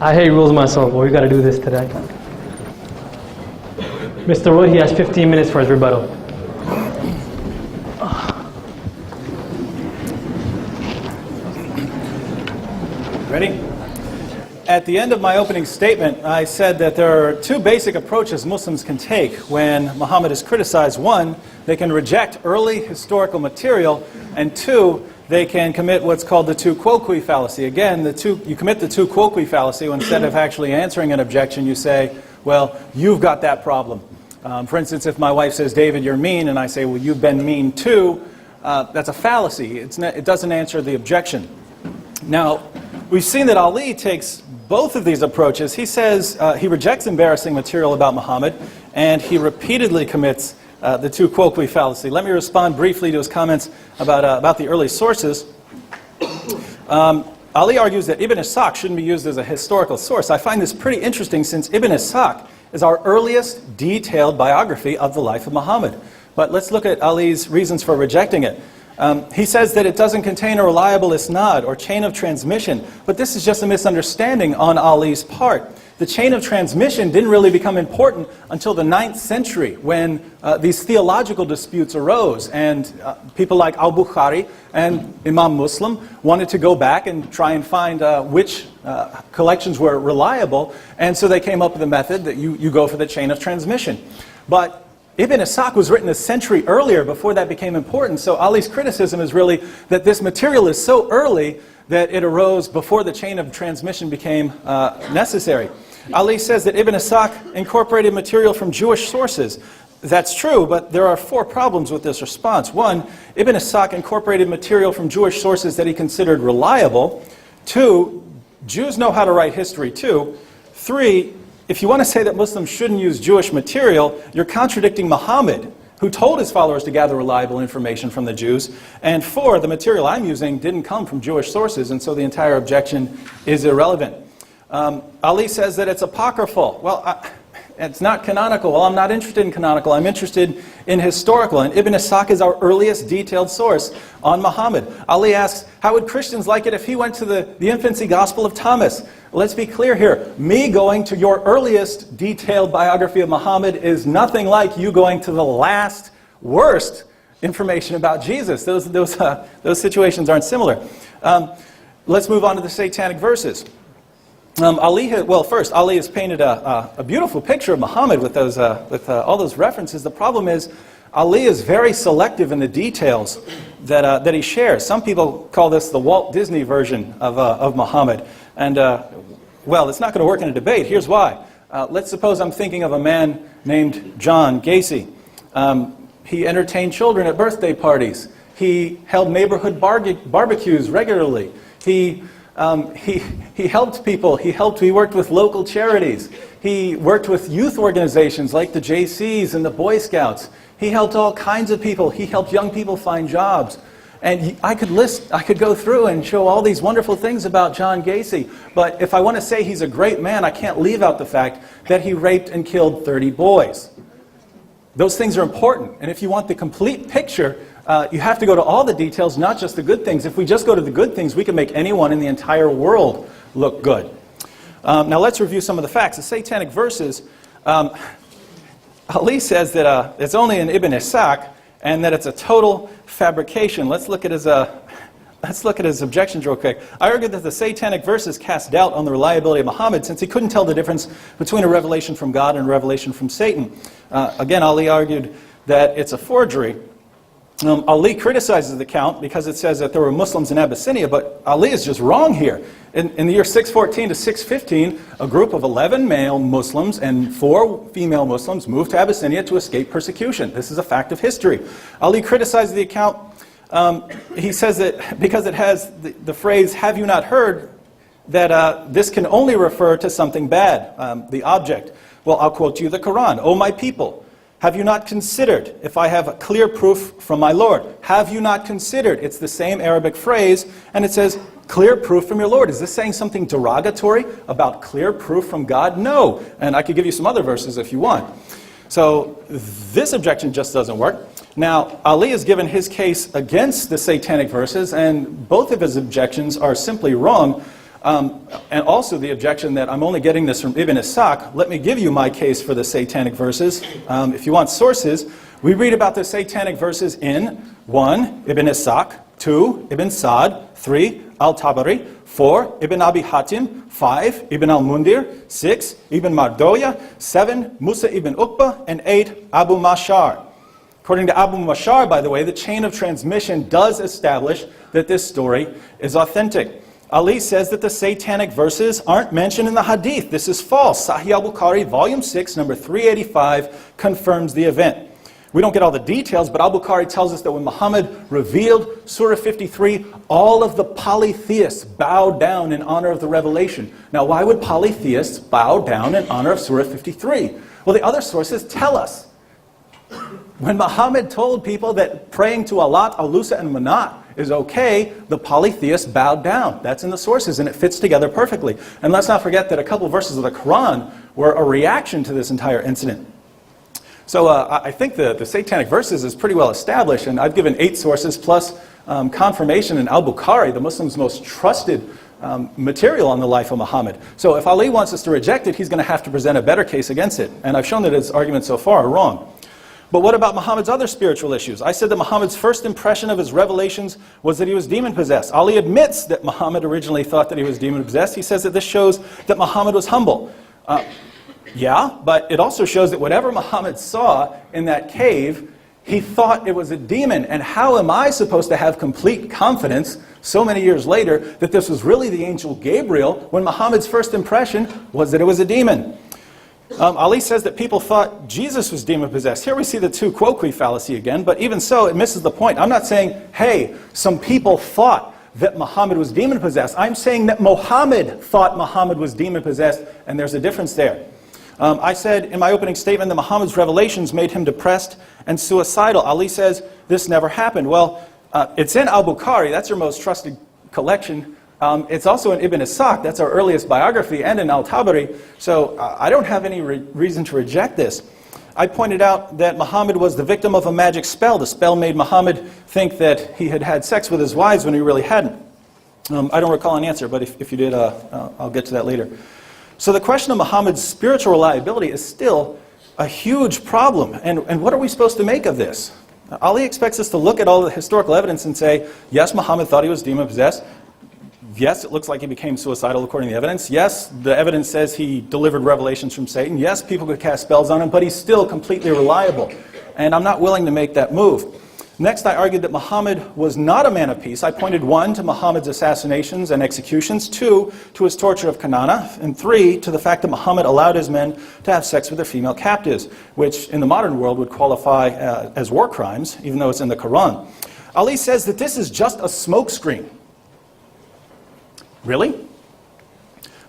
I hate rules myself, but we got to do this today. Mr. Wood, he has 15 minutes for his rebuttal. Ready? At the end of my opening statement, I said that there are two basic approaches Muslims can take when Muhammad is criticized. One, they can reject early historical material, and two, they can commit what's called the tu quoque fallacy. Again, you commit the tu quoque fallacy when instead of actually answering an objection, you say, well, you've got that problem. For instance, if my wife says, David, you're mean, and I say, well, you've been mean too, that's a fallacy. It doesn't answer the objection. Now, we've seen that Ali takes both of these approaches. He says he rejects embarrassing material about Muhammad, and he repeatedly commits the tu quoque fallacy. Let me respond briefly to his comments about the early sources. Ali argues that Ibn Ishaq shouldn't be used as a historical source. I find this pretty interesting since Ibn Ishaq is our earliest detailed biography of the life of Muhammad. But let's look at Ali's reasons for rejecting it. He says that it doesn't contain a reliable isnad or chain of transmission, but this is just a misunderstanding on Ali's part. The chain of transmission didn't really become important until the 9th century when these theological disputes arose, and people like al-Bukhari and Imam Muslim wanted to go back and try and find which collections were reliable, and so they came up with a method that you go for the chain of transmission. But Ibn Ishaq was written a century earlier before that became important, so Ali's criticism is really that this material is so early that it arose before the chain of transmission became necessary. Ali says that Ibn Ishaq incorporated material from Jewish sources. That's true, but there are 4 problems with this response. 1, Ibn Ishaq incorporated material from Jewish sources that he considered reliable. 2, Jews know how to write history too. 3, if you want to say that Muslims shouldn't use Jewish material, you're contradicting Muhammad, who told his followers to gather reliable information from the Jews. And 4, the material I'm using didn't come from Jewish sources, and so the entire objection is irrelevant. Ali says that it's apocryphal. Well, it's not canonical. Well, I'm not interested in canonical. I'm interested in historical. And Ibn Ishaq is our earliest detailed source on Muhammad. Ali asks, how would Christians like it if he went to the infancy gospel of Thomas? Let's be clear here. Me going to your earliest detailed biography of Muhammad is nothing like you going to the last, worst information about Jesus. Those situations aren't similar. Let's move on to the satanic verses. Ali has painted a beautiful picture of Muhammad with all those references. The problem is, Ali is very selective in the details that he shares. Some people call this the Walt Disney version of Muhammad. And, well, it's not going to work in a debate. Here's why. Let's suppose I'm thinking of a man named John Gacy. He entertained children at birthday parties. He held neighborhood barbecues regularly. He helped people. He worked with local charities. He worked with youth organizations like the JCs and the Boy Scouts. He helped all kinds of people. He helped young people find jobs. And I could go through and show all these wonderful things about John Gacy. But if I want to say he's a great man, I can't leave out the fact that he raped and killed 30 boys. Those things are important. And if you want the complete picture, you have to go to all the details, not just the good things. If we just go to the good things, we can make anyone in the entire world look good. Now let's review some of the facts. The satanic verses, Ali says that it's only in Ibn Ishaq and that it's a total fabrication. Let's look at his objections real quick. I argued that the satanic verses cast doubt on the reliability of Muhammad since he couldn't tell the difference between a revelation from God and a revelation from Satan. Again, Ali argued that it's a forgery. Ali criticizes the account because it says that there were Muslims in Abyssinia, but Ali is just wrong here. In the year 614 to 615, a group of 11 male Muslims and 4 female Muslims moved to Abyssinia to escape persecution. This is a fact of history. Ali criticizes the account. He says that because it has the phrase, have you not heard, that this can only refer to something bad, the object. Well, I'll quote you the Quran. O my people, have you not considered, if I have a clear proof from my Lord? Have you not considered? It's the same Arabic phrase, and it says, clear proof from your Lord. Is this saying something derogatory about clear proof from God? No. And I could give you some other verses if you want. So this objection just doesn't work. Now, Ali has given his case against the satanic verses, and both of his objections are simply wrong. And also the objection that I'm only getting this from Ibn Ishaq. Let me give you my case for the satanic verses. If you want sources, we read about the satanic verses in 1. Ibn Ishaq, 2. Ibn Sa'd, 3. Al-Tabari, 4. Ibn Abi Hatim, 5. Ibn al-Mundir, 6. Ibn Mardoya, 7. Musa ibn Uqba, and 8. Abu Mashar. According to Abu Mashar, by the way, the chain of transmission does establish that this story is authentic. Ali says that the satanic verses aren't mentioned in the hadith. This is false. Sahih al-Bukhari, volume 6, number 385, confirms the event. We don't get all the details, but al-Bukhari tells us that when Muhammad revealed Surah 53, all of the polytheists bowed down in honor of the revelation. Now, why would polytheists bow down in honor of Surah 53? Well, the other sources tell us. When Muhammad told people that praying to Allat, Al-Lusa, and Manat is okay, the polytheists bowed down. That's in the sources, and it fits together perfectly. And let's not forget that a couple of verses of the Quran were a reaction to this entire incident. So I think the satanic verses is pretty well established, and I've given 8 sources plus confirmation in Al-Bukhari, the Muslims' most trusted material on the life of Muhammad. So if Ali wants us to reject it, he's going to have to present a better case against it. And I've shown that his arguments so far are wrong. But what about Muhammad's other spiritual issues? I said that Muhammad's first impression of his revelations was that he was demon-possessed. Ali admits that Muhammad originally thought that he was demon-possessed. He says that this shows that Muhammad was humble. Yeah, but it also shows that whatever Muhammad saw in that cave, he thought it was a demon. And how am I supposed to have complete confidence so many years later that this was really the angel Gabriel when Muhammad's first impression was that it was a demon? Ali says that people thought Jesus was demon-possessed. Here we see the tu quoque fallacy again, but even so, it misses the point. I'm not saying, hey, some people thought that Muhammad was demon-possessed. I'm saying that Muhammad thought Muhammad was demon-possessed, and there's a difference there. I said in my opening statement that Muhammad's revelations made him depressed and suicidal. Ali says this never happened. Well, it's in Al-Bukhari, that's your most trusted collection. It's also in Ibn Ishaq, that's our earliest biography, and in Al-Tabari. So I don't have any reason to reject this. I pointed out that Muhammad was the victim of a magic spell. The spell made Muhammad think that he had had sex with his wives when he really hadn't. I don't recall an answer, but if you did, I'll get to that later. So the question of Muhammad's spiritual reliability is still a huge problem. And what are we supposed to make of this? Ali expects us to look at all the historical evidence and say, yes, Muhammad thought he was demon-possessed. Yes, it looks like he became suicidal according to the evidence. Yes, the evidence says he delivered revelations from Satan. Yes, people could cast spells on him, but he's still completely reliable. And I'm not willing to make that move. Next, I argued that Muhammad was not a man of peace. I pointed 1 to Muhammad's assassinations and executions, 2 to his torture of Kanana, and 3 to the fact that Muhammad allowed his men to have sex with their female captives, which in the modern world would qualify as war crimes, even though it's in the Quran. Ali says that this is just a smokescreen. Really?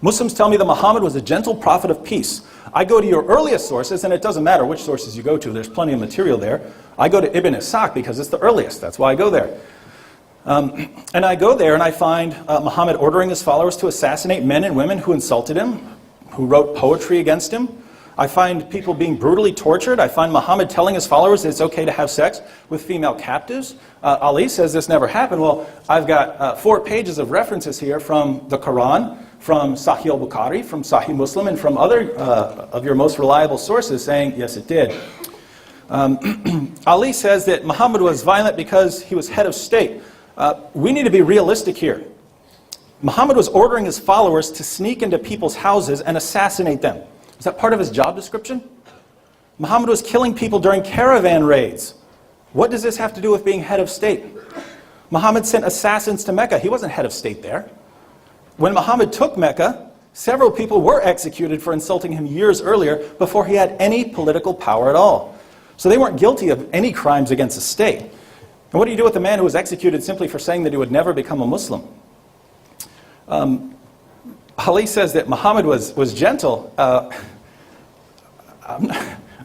Muslims tell me that Muhammad was a gentle prophet of peace. I go to your earliest sources, and it doesn't matter which sources you go to. There's plenty of material there. I go to Ibn Ishaq because it's the earliest. That's why I go there. And I go there and I find Muhammad ordering his followers to assassinate men and women who insulted him, who wrote poetry against him. I find people being brutally tortured. I find Muhammad telling his followers that it's okay to have sex with female captives. Ali says this never happened. Well, I've got 4 pages of references here from the Quran, from Sahih al-Bukhari, from Sahih Muslim, and from other of your most reliable sources saying, yes, it did. Ali says that Muhammad was violent because he was head of state. We need to be realistic here. Muhammad was ordering his followers to sneak into people's houses and assassinate them. Is that part of his job description? Muhammad was killing people during caravan raids. What does this have to do with being head of state? Muhammad sent assassins to Mecca. He wasn't head of state there. When Muhammad took Mecca, several people were executed for insulting him years earlier before he had any political power at all. So they weren't guilty of any crimes against the state. And what do you do with a man who was executed simply for saying that he would never become a Muslim? Ali says that Muhammad was gentle.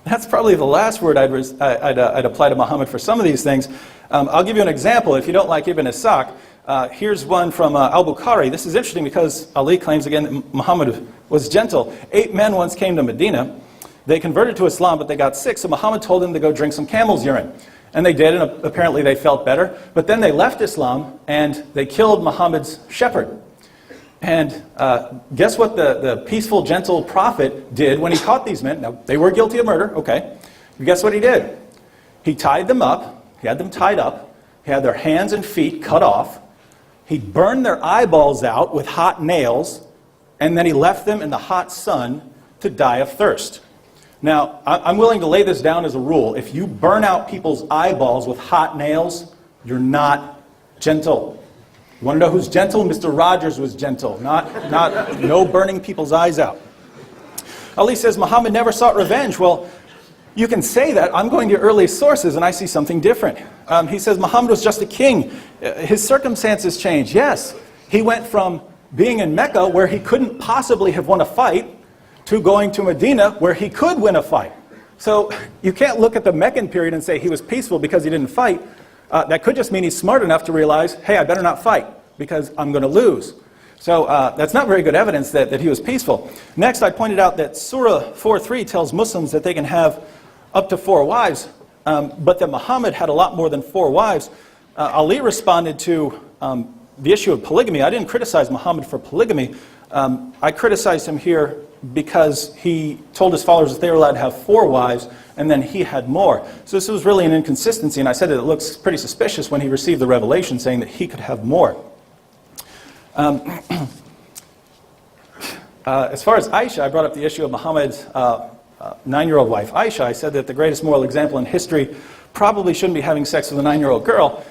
That's probably the last word I'd apply to Muhammad for some of these things. I'll give you an example. If you don't like Ibn Ishaq, here's one from Al-Bukhari. This is interesting because Ali claims again that Muhammad was gentle. 8 men once came to Medina. They converted to Islam, but they got sick, so Muhammad told them to go drink some camel's urine. And they did, and apparently they felt better. But then they left Islam, and they killed Muhammad's shepherd. And guess what the peaceful, gentle prophet did when he caught these men? Now, they were guilty of murder, okay. Guess what he did? He tied them up. He had them tied up. He had their hands and feet cut off. He burned their eyeballs out with hot nails. And then he left them in the hot sun to die of thirst. Now, I'm willing to lay this down as a rule. If you burn out people's eyeballs with hot nails, you're not gentle. You want to know who's gentle? Mr. Rogers was gentle. No burning people's eyes out. Ali says Muhammad never sought revenge. Well, you can say that. I'm going to early sources and I see something different. He says Muhammad was just a king. His circumstances changed. Yes, he went from being in Mecca where he couldn't possibly have won a fight to going to Medina where he could win a fight. So you can't look at the Meccan period and say he was peaceful because he didn't fight. That could just mean he's smart enough to realize, hey, I better not fight because I'm going to lose. So that's not very good evidence that he was peaceful. Next, I pointed out that Surah 4:3 tells Muslims that they can have up to 4 wives, but that Muhammad had a lot more than 4 wives. Ali responded to the issue of polygamy. I didn't criticize Muhammad for polygamy. I criticized him here because he told his followers that they were allowed to have 4 wives, and then he had more. So this was really an inconsistency, and I said that it looks pretty suspicious when he received the revelation saying that he could have more. As far as Aisha, I brought up the issue of Muhammad's 9-year-old wife, Aisha. I said that the greatest moral example in history probably shouldn't be having sex with a 9-year-old girl.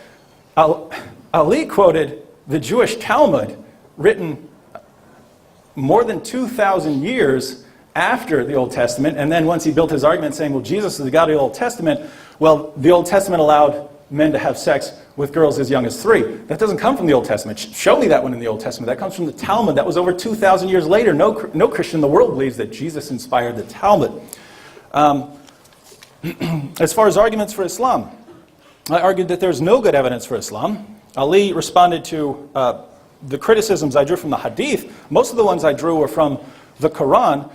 Ali quoted the Jewish Talmud, written more than 2,000 years after the Old Testament, and then once he built his argument saying, well, Jesus is the God of the Old Testament, well, the Old Testament allowed men to have sex with girls as young as 3. That doesn't come from the Old Testament. Show me that one in the Old Testament. That comes from the Talmud. That was over 2,000 years later. No Christian in the world believes that Jesus inspired the Talmud. As far as arguments for Islam, I argued that there's no good evidence for Islam. Ali responded to the criticisms I drew from the Hadith. Most of the ones I drew were from the Quran.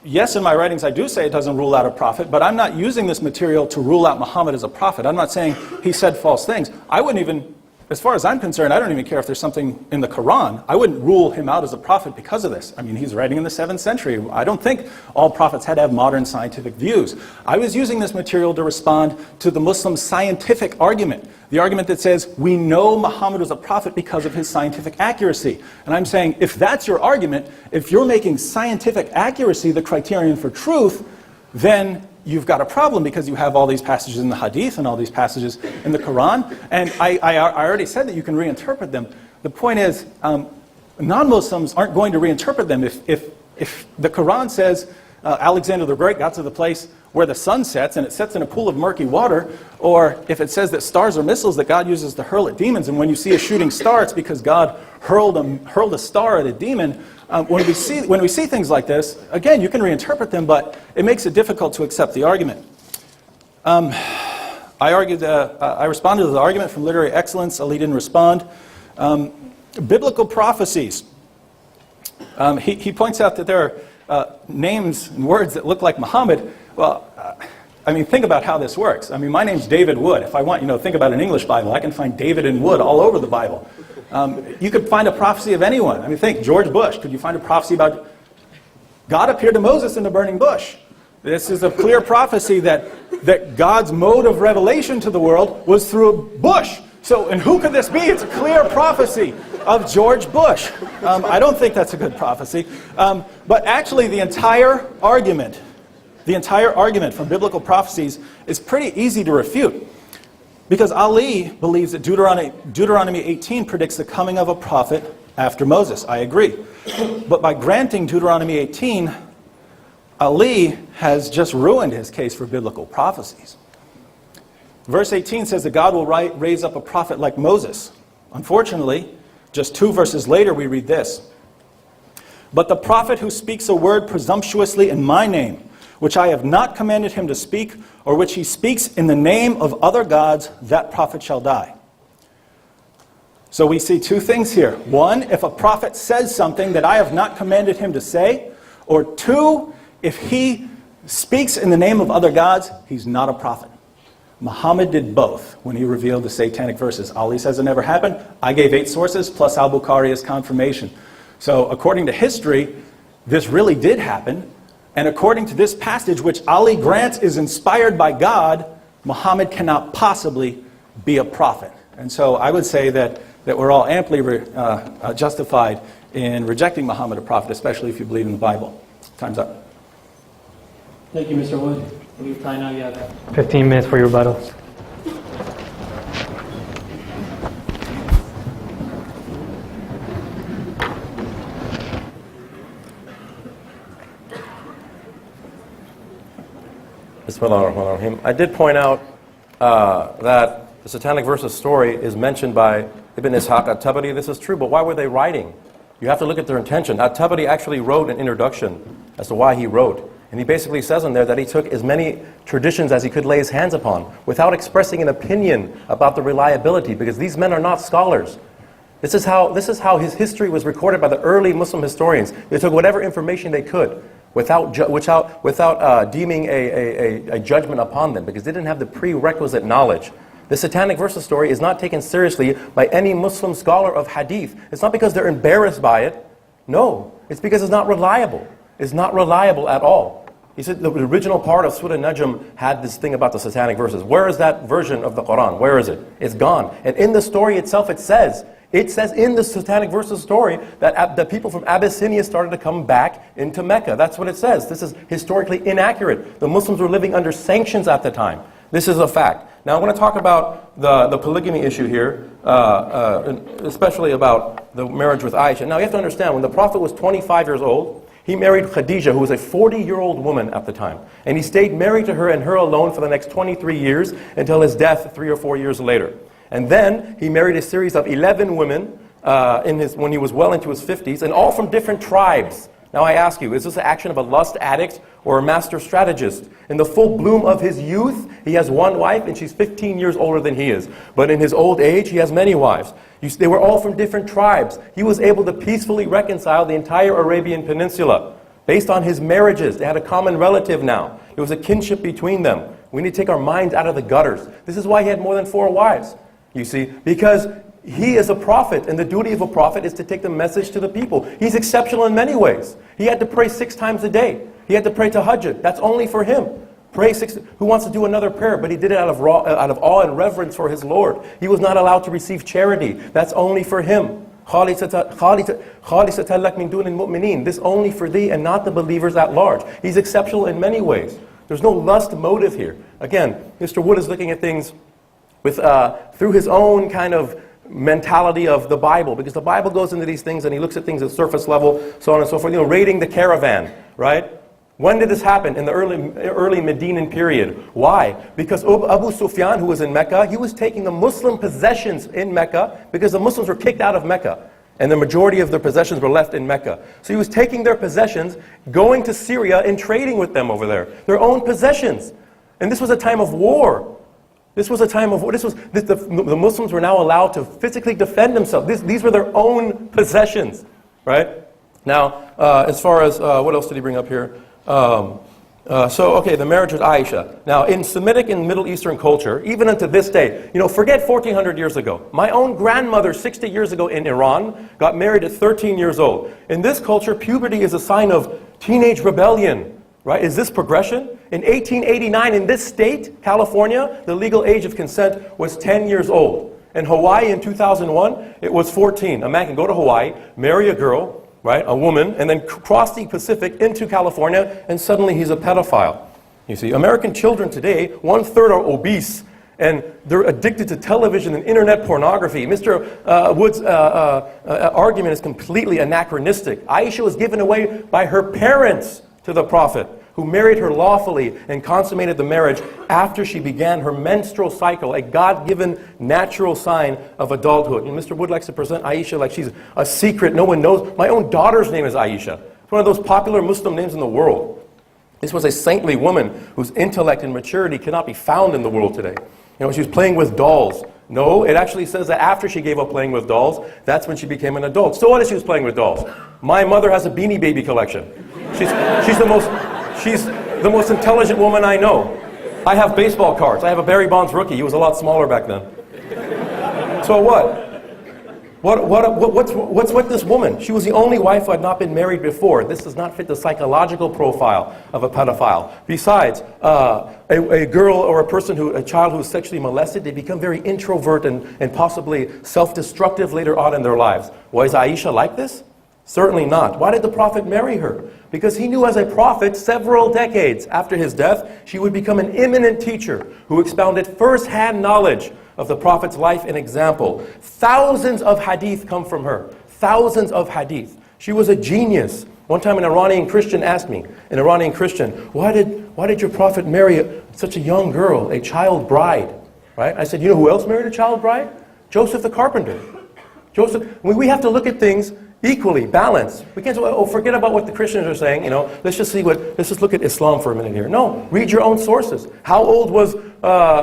Yes, in my writings I do say it doesn't rule out a prophet, but I'm not using this material to rule out Muhammad as a prophet. I'm not saying he said false things. I wouldn't even, as far as I'm concerned, I don't even care if there's something in the Quran. I wouldn't rule him out as a prophet because of this. I mean, he's writing in the 7th century. I don't think all prophets had to have modern scientific views. I was using this material to respond to the Muslim scientific argument. The argument that says, we know Muhammad was a prophet because of his scientific accuracy. And I'm saying, if that's your argument, if you're making scientific accuracy the criterion for truth, then you've got a problem because you have all these passages in the Hadith and all these passages in the Quran. And I already said that you can reinterpret them. The point is, non-Muslims aren't going to reinterpret them. If the Quran says Alexander the Great got to the place where the sun sets and it sets in a pool of murky water, or if it says that stars are missiles that God uses to hurl at demons, and when you see a shooting star, it's because God hurled a star at a demon. When we see things like this, again, you can reinterpret them, but it makes it difficult to accept the argument. I responded to the argument from literary excellence. Ali didn't respond. Biblical prophecies. He points out that there are names and words that look like Muhammad. Well, I mean, think about how this works. I mean, my name's David Wood. If I want, think about an English Bible. I can find David and Wood all over the Bible. You could find a prophecy of anyone. I mean, think, George Bush. Could you find a prophecy about God appeared to Moses in the burning bush? This is a clear prophecy that God's mode of revelation to the world was through a bush. So, and who could this be? It's a clear prophecy of George Bush. I don't think that's a good prophecy. But actually, the entire argument from biblical prophecies is pretty easy to refute. Because Ali believes that Deuteronomy 18 predicts the coming of a prophet after Moses. I agree. But by granting Deuteronomy 18, Ali has just ruined his case for biblical prophecies. Verse 18 says that God will raise up a prophet like Moses. Unfortunately, just 2 verses later we read this. But the prophet who speaks a word presumptuously in my name, which I have not commanded him to speak, or which he speaks in the name of other gods, that prophet shall die. So we see 2 things here. 1, if a prophet says something that I have not commanded him to say, or 2, if he speaks in the name of other gods, he's not a prophet. Muhammad did both when he revealed the satanic verses. Ali says it never happened. I gave 8 sources, plus al-Bukhari as confirmation. So according to history, this really did happen. And according to this passage, which Ali grants is inspired by God, Muhammad cannot possibly be a prophet. And so I would say that we're all amply justified in rejecting Muhammad a prophet, especially if you believe in the Bible. Time's up. Thank you, Mr. Wood. I believe time now you have 15 minutes for your rebuttal. Bismillahirrahmanirrahim. I did point out that the Satanic Verses story is mentioned by Ibn Ishaq at-Tabari. This is true, but why were they writing? You have to look at their intention. At-Tabari actually wrote an introduction as to why he wrote. And he basically says in there that he took as many traditions as he could lay his hands upon without expressing an opinion about the reliability, because these men are not scholars. This is how his history was recorded by the early Muslim historians. They took whatever information they could without deeming a judgment upon them, because they didn't have the prerequisite knowledge. The Satanic Verses story is not taken seriously by any Muslim scholar of hadith. It's not because they're embarrassed by it. No, it's because it's not reliable. It's not reliable at all. He said the original part of Surah Najm had this thing about the Satanic Verses. Where is that version of the Quran? Where is it? It's gone. And in the story itself, it says in the Satanic Verses story that the people from Abyssinia started to come back into Mecca. That's what it says. This is historically inaccurate. The Muslims were living under sanctions at the time. This is a fact. Now I want to talk about the polygamy issue here, especially about the marriage with Aisha. Now you have to understand, when the Prophet was 25 years old, he married Khadija, who was a 40-year-old woman at the time. And he stayed married to her and her alone for the next 23 years until his death 3 or 4 years later. And then he married a series of 11 women when he was well into his 50s, and all from different tribes. Now I ask you, is this an action of a lust addict or a master strategist? In the full bloom of his youth, he has one wife, and she's 15 years older than he is. But in his old age, he has many wives. They were all from different tribes. He was able to peacefully reconcile the entire Arabian Peninsula based on his marriages. They had a common relative now. There was a kinship between them. We need to take our minds out of the gutters. This is why he had more than 4 wives, you see, because he is a prophet, and the duty of a prophet is to take the message to the people. He's exceptional in many ways. He had to pray 6 times a day. He had to pray tahajjud. That's only for him. Pray 6. Who wants to do another prayer? But he did it out of awe and reverence for his Lord. He was not allowed to receive charity. That's only for him. خَالِصَةً لَكَ مِن دُونِ الْمُؤْمِنِينَ. This only for thee and not the believers at large. He's exceptional in many ways. There's no lust motive here. Again, Mr. Wood is looking at things with through his own kind of mentality of the Bible, because the Bible goes into these things and he looks at things at surface level, so on and so forth. Raiding the caravan, right? When did this happen? In the early Medinan period. Why? Because Abu Sufyan, who was in Mecca, he was taking the Muslim possessions in Mecca, because the Muslims were kicked out of Mecca, and the majority of their possessions were left in Mecca. So he was taking their possessions, going to Syria and trading with them over there, their own possessions. And this was a time of war. This was a time of war. The Muslims were now allowed to physically defend themselves. These were their own possessions, right? Now, as far as, what else did he bring up here? The marriage with Aisha. Now, in Semitic and Middle Eastern culture, even unto this day, forget 1400 years ago. My own grandmother, 60 years ago in Iran, got married at 13 years old. In this culture, puberty is a sign of teenage rebellion. Right? Is this progression? In 1889, in this state, California, the legal age of consent was 10 years old. In Hawaii in 2001, it was 14. A man can go to Hawaii, marry a girl, right, a woman, and then cross the Pacific into California, and suddenly he's a pedophile. You see, American children today, 1/3 are obese, and they're addicted to television and internet pornography. Mr. Wood's argument is completely anachronistic. Aisha was given away by her parents to the Prophet, who married her lawfully and consummated the marriage after she began her menstrual cycle, a God-given natural sign of adulthood. And Mr. Wood likes to present Aisha like she's a secret, no one knows. My own daughter's name is Aisha. It's one of those popular Muslim names in the world. This was a saintly woman whose intellect and maturity cannot be found in the world today. She was playing with dolls. No, it actually says that after she gave up playing with dolls, that's when she became an adult. So what if she was playing with dolls? My mother has a Beanie Baby collection. She's the most intelligent woman I know. I have baseball cards. I have a Barry Bonds rookie. He was a lot smaller back then. So what? What's with this woman? She was the only wife who had not been married before. This does not fit the psychological profile of a pedophile. Besides, a girl or a child who is sexually molested, they become very introvert and possibly self-destructive later on in their lives. Was Aisha like this? Certainly not. Why did the Prophet marry her? Because he knew as a prophet, several decades after his death, she would become an eminent teacher who expounded first-hand knowledge of the Prophet's life and example. Thousands of hadith come from her. Thousands of hadith. She was a genius. One time an Iranian Christian asked me, why did your Prophet marry such a young girl, a child bride? Right? I said, you know who else married a child bride? Joseph the carpenter. We have to look at things equally, balanced. We can't say, forget about what the Christians are saying, let's just look at Islam for a minute here. No, read your own sources. How old was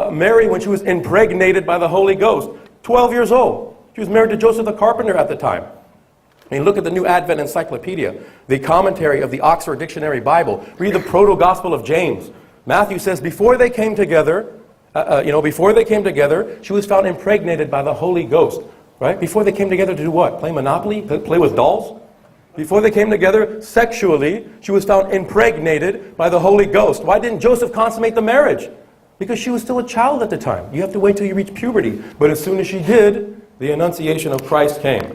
Mary when she was impregnated by the Holy Ghost? 12 years old. She was married to Joseph the carpenter at the time. I mean, look at the New Advent Encyclopedia, the commentary of the Oxford Dictionary Bible. Read the Proto-Gospel of James. Matthew says, before they came together, she was found impregnated by the Holy Ghost. Right? Before they came together to do what? Play Monopoly? Play with dolls? Before they came together sexually, she was found impregnated by the Holy Ghost. Why didn't Joseph consummate the marriage? Because she was still a child at the time. You have to wait till you reach puberty. But as soon as she did, the Annunciation of Christ came.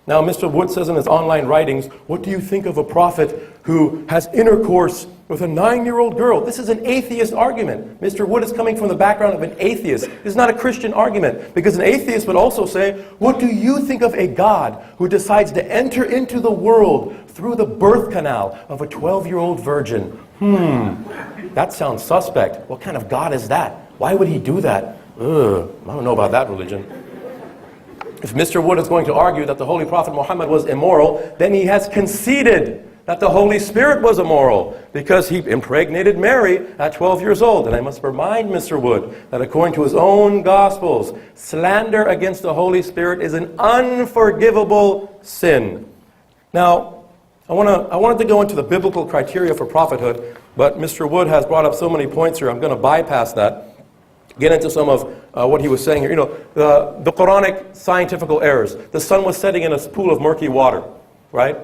Now, Mr. Wood says in his online writings, what do you think of a prophet who has intercourse with a 9-year-old girl? This is an atheist argument. Mr. Wood is coming from the background of an atheist. This is not a Christian argument, because an atheist would also say, what do you think of a God who decides to enter into the world through the birth canal of a 12-year-old virgin? That sounds suspect. What kind of God is that? Why would he do that? I don't know about that religion. If Mr. Wood is going to argue that the Holy Prophet Muhammad was immoral, then he has conceded that the Holy Spirit was immoral because he impregnated Mary at 12 years old. And I must remind Mr. Wood that according to his own Gospels, slander against the Holy Spirit is an unforgivable sin. Now, I wanted to go into the biblical criteria for prophethood, but Mr. Wood has brought up so many points here, I'm going to bypass that. Get into some of what he was saying here. The Quranic scientific errors. The sun was setting in a pool of murky water, right?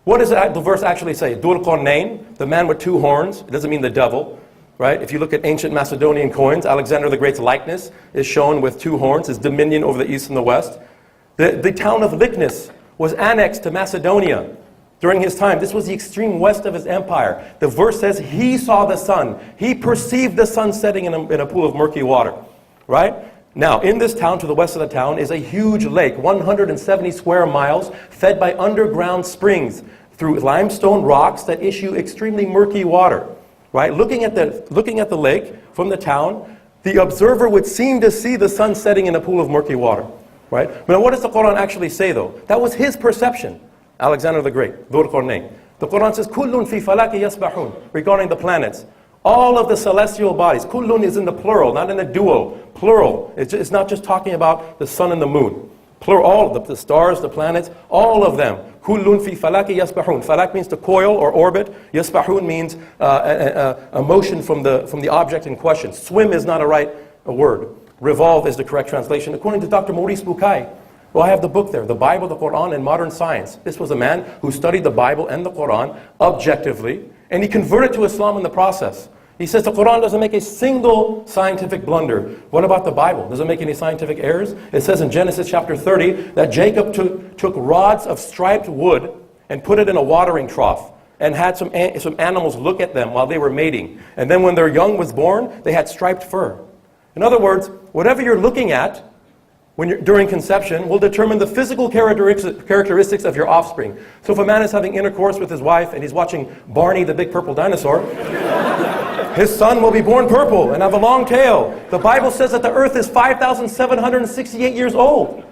What does the verse actually say? Dhul Qarnayn, the man with 2 horns. It doesn't mean the devil, right? If you look at ancient Macedonian coins, Alexander the Great's likeness is shown with 2 horns, his dominion over the east and the west. The town of Lychnus was annexed to Macedonia during his time. This was the extreme west of his empire. The verse says he saw the sun. He perceived the sun setting in a pool of murky water, right? Now, in this town, to the west of the town, is a huge lake, 170 square miles, fed by underground springs through limestone rocks that issue extremely murky water, right? Looking at the lake from the town, the observer would seem to see the sun setting in a pool of murky water, right? But what does the Quran actually say, though? That was his perception. Alexander the Great, Dhul Qarnayn. The Quran says, Kullun fi falaki yasbahun, regarding the planets. All of the celestial bodies. Kullun is in the plural, not in the duo. Plural. It's not just talking about the sun and the moon. Plural, all of the stars, the planets, all of them. Kullun fi falaki yasbahun. Falak means to coil or orbit. Yasbahun means a motion from the object in question. Swim is not a word. Revolve is the correct translation. According to Dr. Maurice Bucaille, well, I have the book there, The Bible, the Quran, and Modern Science. This was a man who studied the Bible and the Quran objectively, and he converted to Islam in the process. He says the Quran doesn't make a single scientific blunder. What about the Bible? Does it make any scientific errors? It says in Genesis chapter 30 that Jacob took rods of striped wood and put it in a watering trough and had some animals look at them while they were mating. And then when their young was born, they had striped fur. In other words, whatever you're looking at during conception will determine the physical characteristics of your offspring. So if a man is having intercourse with his wife and he's watching Barney the big purple dinosaur, his son will be born purple and have a long tail. The Bible says that the earth is 5,768 years old.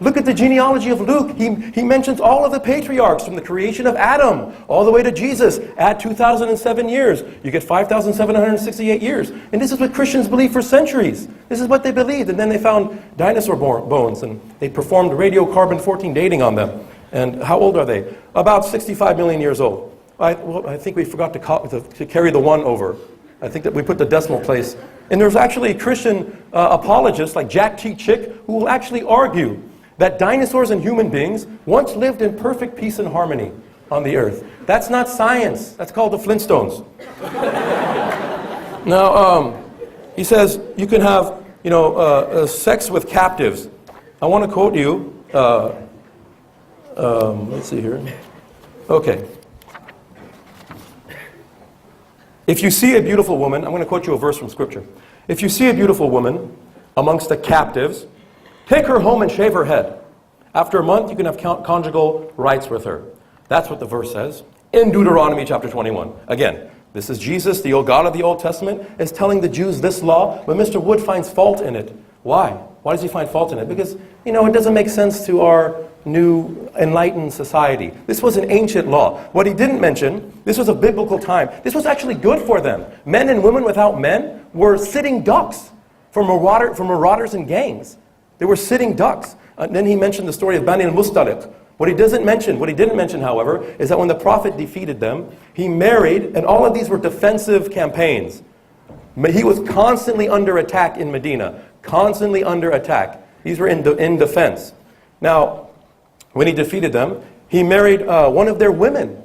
Look at the genealogy of Luke. He mentions all of the patriarchs from the creation of Adam all the way to Jesus. Add 2,007 years. You get 5,768 years. And this is what Christians believe for centuries. This is what they believed. And then they found dinosaur bones and they performed radiocarbon-14 dating on them. And how old are they? About 65 million years old. I think we forgot to carry the 1 over. I think that we put the decimal place. And there's actually Christian apologists like Jack T. Chick who will actually argue that dinosaurs and human beings once lived in perfect peace and harmony on the earth. That's not science. That's called the Flintstones. Now, he says you can have, sex with captives. I want to quote you. Let's see here. Okay. If you see a beautiful woman, I'm going to quote you a verse from Scripture. If you see a beautiful woman amongst the captives, take her home and shave her head. After a month, you can have conjugal rights with her. That's what the verse says in Deuteronomy chapter 21. Again, this is Jesus, the old God of the Old Testament, is telling the Jews this law, but Mr. Wood finds fault in it. Why? Why does he find fault in it? Because, it doesn't make sense to our new enlightened society. This was an ancient law. What he didn't mention, this was a biblical time. This was actually good for them. Men and women without men were sitting ducks for marauders and gangs. They were sitting ducks. Then he mentioned the story of Bani al-Mustaliq. What he didn't mention, however, is that when the Prophet defeated them, he married, and all of these were defensive campaigns. He was constantly under attack in Medina. Constantly under attack. These were in defense. Now, when he defeated them, he married one of their women,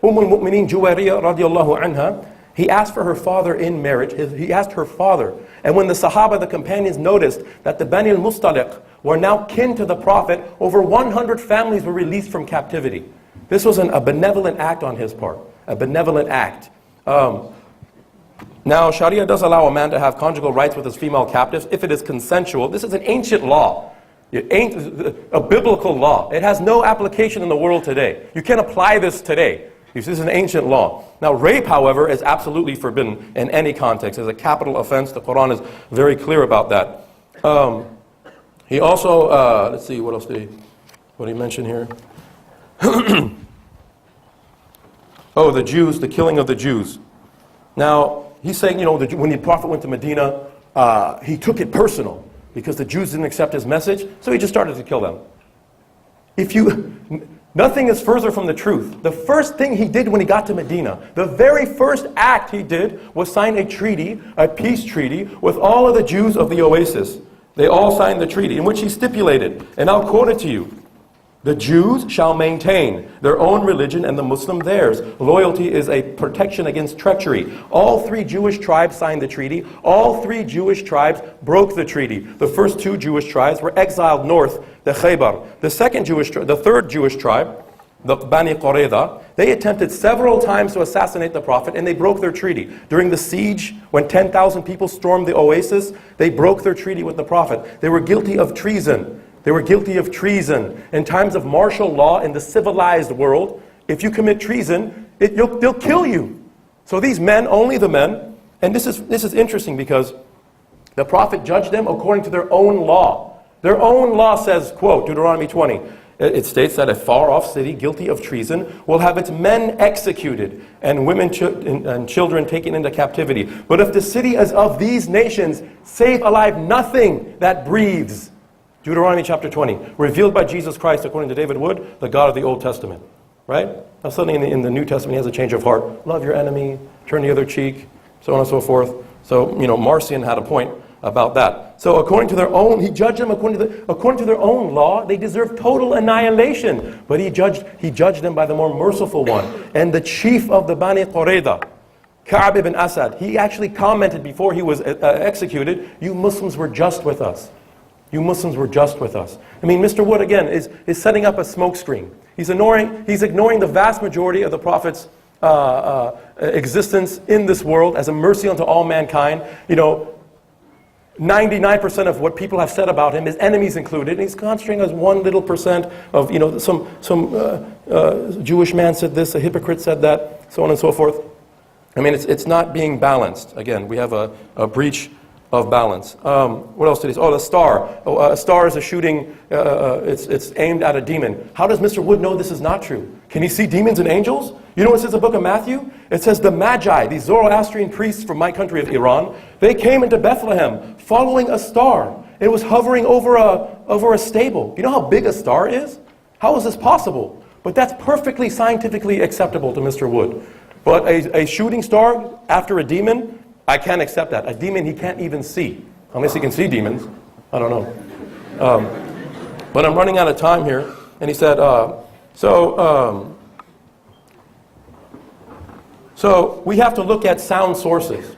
al-Mu'mineen Juwayriyah radiallahu anha. He asked for her father in marriage. He asked her father. And when the Sahaba, the companions, noticed that the Bani al-Mustaliq were now kin to the Prophet, over 100 families were released from captivity. This was a benevolent act on his part. A benevolent act. Now, Sharia does allow a man to have conjugal rights with his female captives if it is consensual. This is an ancient law. It ain't a biblical law. It has no application in the world today. You can't apply this today. This is an ancient law. Now, rape, however, is absolutely forbidden in any context. It's a capital offense. The Quran is very clear about that. He also, let's see, what else did he mention here? Oh, the Jews, the killing of the Jews. Now, he's saying, when the Prophet went to Medina, he took it personal because the Jews didn't accept his message, so he just started to kill them. Nothing is further from the truth. The first thing he did when he got to Medina, the very first act he did was sign a treaty, a peace treaty, with all of the Jews of the oasis. They all signed the treaty in which he stipulated, and I'll quote it to you. The Jews shall maintain their own religion and the Muslim theirs. Loyalty is a protection against treachery. All 3 Jewish tribes signed the treaty. All 3 Jewish tribes broke the treaty. The first 2 Jewish tribes were exiled north, the Khaybar. The third Jewish tribe, the Bani Qurayza, they attempted several times to assassinate the Prophet, and they broke their treaty. During the siege, when 10,000 people stormed the oasis, they broke their treaty with the Prophet. They were guilty of treason. They were guilty of treason. In times of martial law in the civilized world, if you commit treason, they'll kill you. So these men, only the men, and this is interesting because the Prophet judged them according to their own law. Their own law says, quote, Deuteronomy 20, it states that a far-off city guilty of treason will have its men executed and women and children taken into captivity. But if the city is of these nations, save alive nothing that breathes. Deuteronomy chapter 20, revealed by Jesus Christ according to David Wood, the God of the Old Testament. Right? Now suddenly in the New Testament he has a change of heart. Love your enemy, turn the other cheek, so on and so forth. So, Marcion had a point about that. So according to their own, he judged them according to their own law, they deserve total annihilation. But he judged them by the more merciful one. And the chief of the Bani Qurayza, Ka'b ibn Asad, he actually commented before he was executed, you Muslims were just with us. You Muslims were just with us. I mean, Mr. Wood, again, is setting up a smokescreen. He's ignoring the vast majority of the Prophet's existence in this world as a mercy unto all mankind. 99% of what people have said about him, his enemies included, and he's concentrating on 1 little percent of, some Jewish man said this, a hypocrite said that, so on and so forth. I mean, it's not being balanced. Again, we have a breach of balance. What else did he say? Oh, the star. A star is a shooting, it's aimed at a demon. How does Mr. Wood know this is not true? Can he see demons and angels? You know what it says in the book of Matthew? It says the Magi, these Zoroastrian priests from my country of Iran, they came into Bethlehem following a star. It was hovering over a stable. You know how big a star is? How is this possible? But that's perfectly scientifically acceptable to Mr. Wood. But a shooting star after a demon, I can't accept that. A demon he can't even see. Unless he can see demons. I don't know. But I'm running out of time here. And he said, so we have to look at sound sources,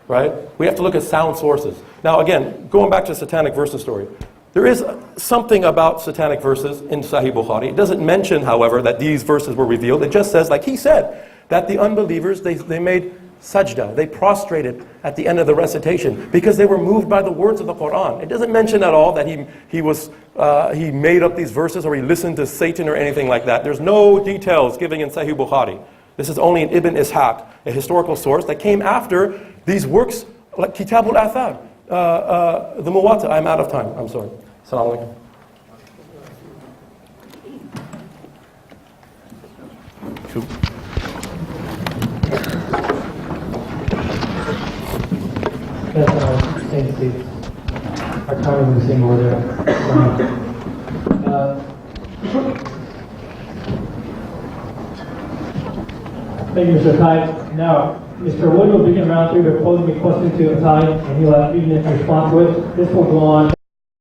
right? We have to look at sound sources. Now, again, going back to satanic verses story, there is something about satanic verses in Sahih Bukhari. It doesn't mention, however, that these verses were revealed. It just says, like he said, that the unbelievers, they made sajda. They prostrated at the end of the recitation because they were moved by the words of the Quran. It doesn't mention at all that he made up these verses or he listened to Satan or anything like that. There's no details given in Sahih Bukhari. This is only in Ibn Ishaq, a historical source that came after these works like Kitab al-Athar, the Muwatta. I'm out of time. I'm sorry. Assalamu alaikum. Yes, same seats. Our time is the same order. Thank you, Mr. Ataie. Now, Mr. Wood will begin round three by posing a question to Ataie, and he'll have 3 minutes to respond to it. This will go on.